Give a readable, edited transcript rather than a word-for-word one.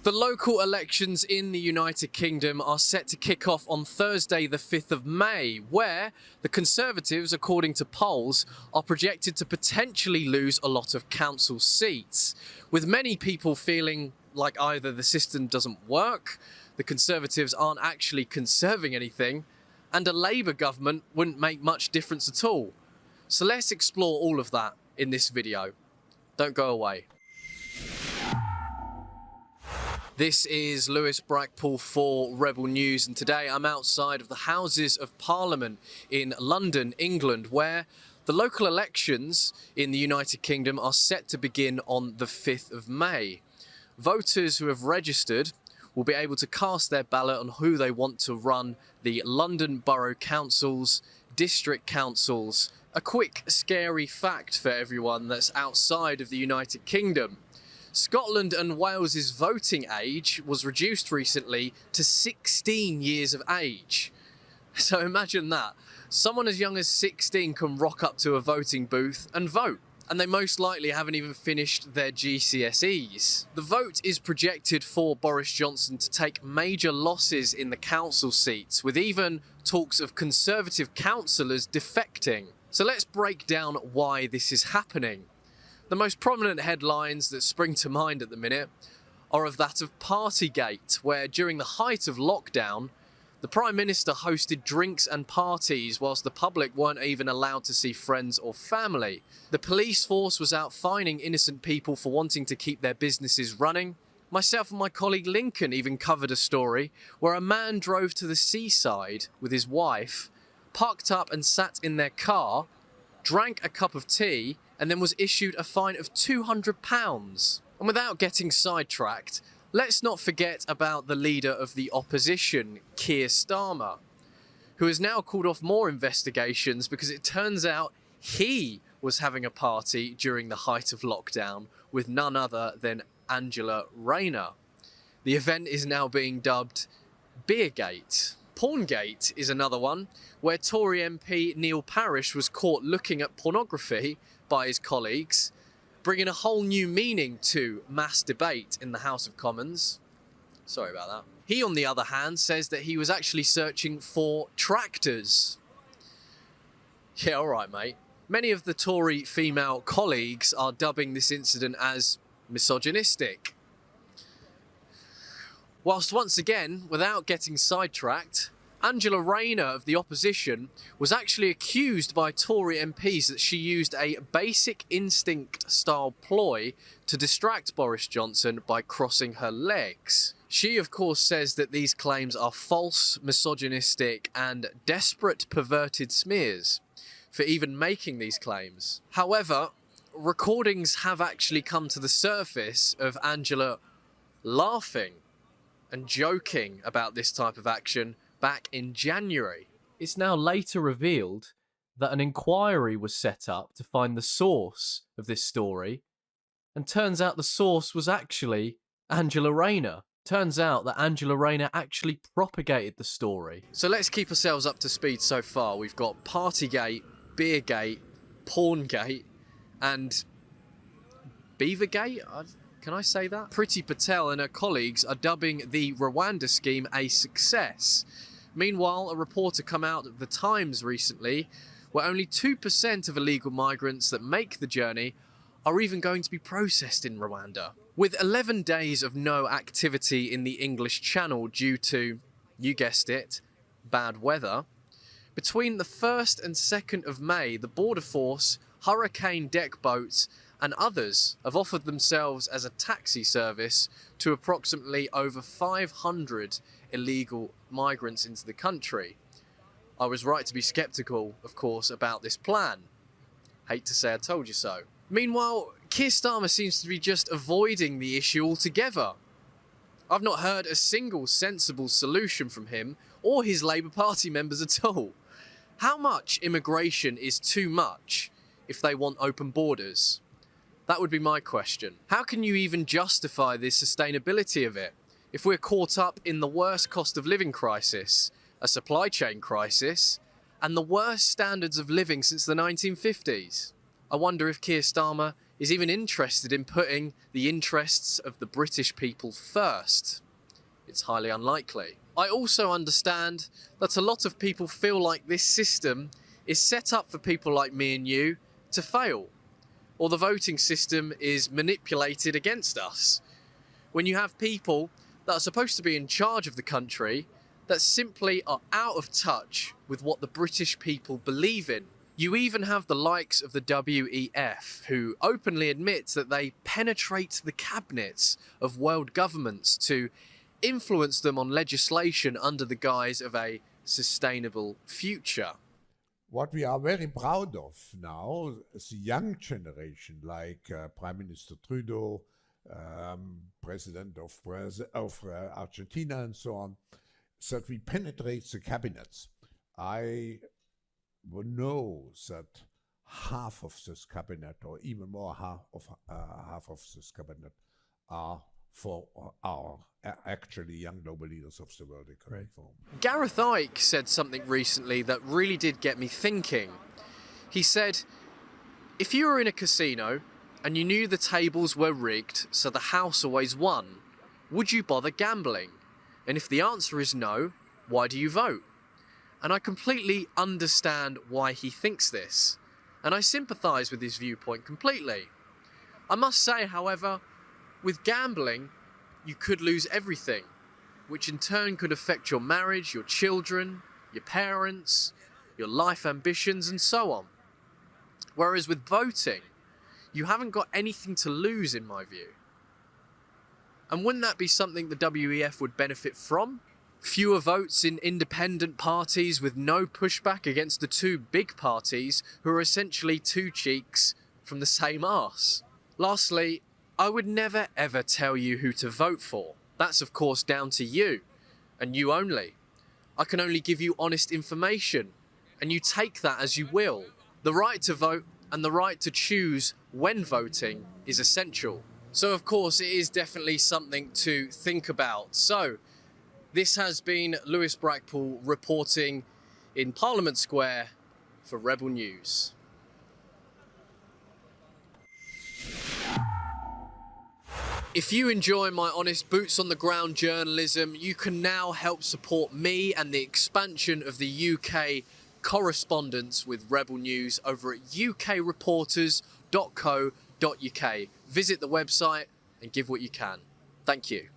The local elections in the United Kingdom are set to kick off on Thursday the 5th of May, where the Conservatives, according to polls, are projected to potentially lose a lot of council seats, with many people feeling like either the system doesn't work, the Conservatives aren't actually conserving anything, and a Labour government wouldn't make much difference at all. So let's explore all of that in this video. Don't go away. This is Lewis Brackpool for Rebel News, and today I'm outside of the Houses of Parliament in London, England, where the local elections in the United Kingdom are set to begin on the 5th of May. Voters who have registered will be able to cast their ballot on who they want to run the London Borough Councils, District Councils. A quick, scary fact for everyone that's outside of the United Kingdom. Scotland and Wales's voting age was reduced recently to 16 years of age. So imagine that. Someone as young as 16 can rock up to a voting booth and vote. And they most likely haven't even finished their GCSEs. The vote is projected for Boris Johnson to take major losses in the council seats, with even talks of Conservative councillors defecting. So let's break down why this is happening. The most prominent headlines that spring to mind at the minute are of that of Partygate, where during the height of lockdown, the Prime Minister hosted drinks and parties whilst the public weren't even allowed to see friends or family. The police force was out fining innocent people for wanting to keep their businesses running. Myself and my colleague Lincoln even covered a story where a man drove to the seaside with his wife, parked up and sat in their car, drank a cup of tea, and then was issued a fine of £200. And without getting sidetracked, let's not forget about the leader of the opposition, Keir Starmer, who has now called off more investigations because it turns out he was having a party during the height of lockdown with none other than Angela Rayner. The event is now being dubbed Beergate. Porngate is another one, where Tory MP Neil Parish was caught looking at pornography by his colleagues, bringing a whole new meaning to mass debate in the House of Commons. Sorry about that. He, on the other hand, says that he was actually searching for tractors. Yeah, all right, mate. Many of the Tory female colleagues are dubbing this incident as misogynistic. Whilst once again, without getting sidetracked, Angela Rayner of the opposition was actually accused by Tory MPs that she used a Basic Instinct style ploy to distract Boris Johnson by crossing her legs. She of course says that these claims are false, misogynistic and desperate perverted smears for even making these claims. However, recordings have actually come to the surface of Angela laughing and joking about this type of action back in January. It's now later revealed that an inquiry was set up to find the source of this story, and turns out the source was actually Angela Rayner. Turns out that Angela Rayner actually propagated the story. So let's keep ourselves up to speed so far. We've got Partygate, Beergate, Porngate, and Beavergate? Can I say that? Priti Patel and her colleagues are dubbing the Rwanda scheme a success. Meanwhile, a reporter come out of the Times recently where only 2% of illegal migrants that make the journey are even going to be processed in Rwanda. With 11 days of no activity in the English Channel due to, you guessed it, bad weather, between the 1st and 2nd of May, the Border Force, hurricane deck boats and others have offered themselves as a taxi service to approximately over 500 illegal migrants into the country. I was right to be sceptical, of course, about this plan. Hate to say I told you so. Meanwhile, Keir Starmer seems to be just avoiding the issue altogether. I've not heard a single sensible solution from him or his Labour Party members at all. How much immigration is too much if they want open borders? That would be my question. How can you even justify the sustainability of it if we're caught up in the worst cost of living crisis, a supply chain crisis, and the worst standards of living since the 1950s? I wonder if Keir Starmer is even interested in putting the interests of the British people first. It's highly unlikely. I also understand that a lot of people feel like this system is set up for people like me and you to fail, or the voting system is manipulated against us. When you have people that are supposed to be in charge of the country that simply are out of touch with what the British people believe in. You even have the likes of the WEF, who openly admits that they penetrate the cabinets of world governments to influence them on legislation under the guise of a sustainable future. What we are very proud of now is the young generation, like Prime Minister Trudeau, President of Argentina and so on, is that we penetrate the cabinets. I know that half of this cabinet, or even more half of this cabinet, are actually young global leaders of the World Economic Forum. Gareth Icke said something recently that really did get me thinking. He said, if you were in a casino and you knew the tables were rigged so the house always won, would you bother gambling? And if the answer is no, why do you vote? And I completely understand why he thinks this, and I sympathise with his viewpoint completely. I must say, however, with gambling, you could lose everything, which in turn could affect your marriage, your children, your parents, your life ambitions, and so on. Whereas with voting, you haven't got anything to lose, in my view. And wouldn't that be something the WEF would benefit from? Fewer votes in independent parties with no pushback against the two big parties who are essentially two cheeks from the same arse. Lastly, I would never ever tell you who to vote for. That's of course down to you, and you only. I can only give you honest information, and you take that as you will. The right to vote and the right to choose when voting is essential. So of course it is definitely something to think about. So this has been Lewis Brackpool reporting in Parliament Square for Rebel News. If you enjoy my honest boots on the ground journalism, you can now help support me and the expansion of the UK correspondence with Rebel News over at ukreporters.co.uk. Visit the website and give what you can. Thank you.